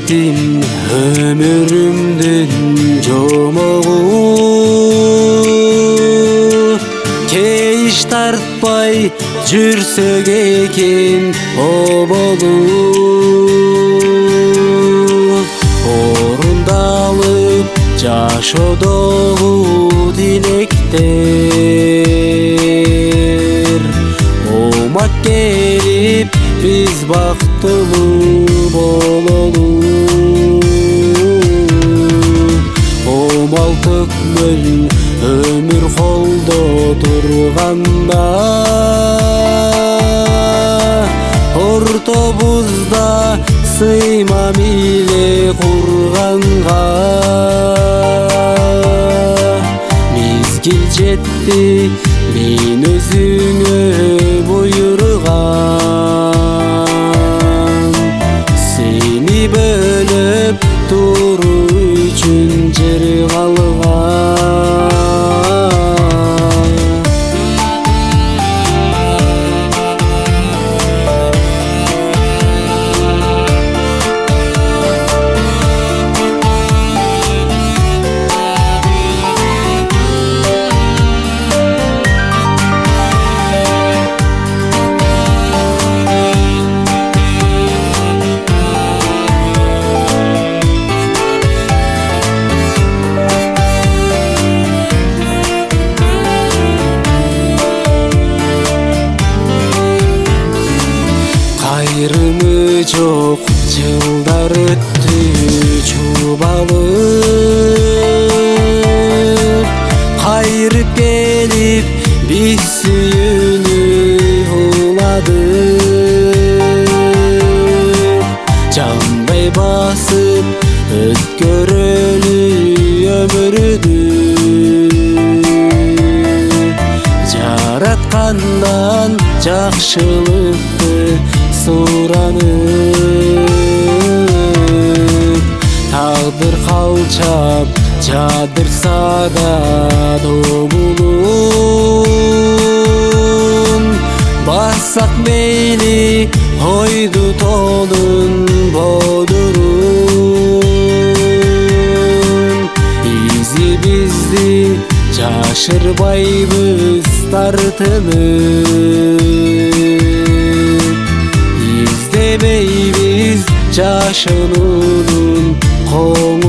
кеттим өмүрүмдүн жомогу, кейиш тартпай жүрсөк экен оболу. Орундалып жашоодогу тилектер, омак келип биз бактылуу бололу. Омал төкмөл өмүр колдо турганда, ортобузда сыйма миле курганга. Мезгил жетти мен өзүңө буйругам, сени бөлөп туруу үчүн жер калган. Кайрымы жок жылдар өттү чубалып, кайрып келип биз сүйүнүп уладык. Жандай басып өткөрөлү өмүрдү, жараткандан жакшылыкты суранып. Тагдыр калчап жадырса да добулун, бассак мейли ойду тоонун бодурун. Изибизди жашырбайбыз тартынып, издебейбиз жашынуунун коңу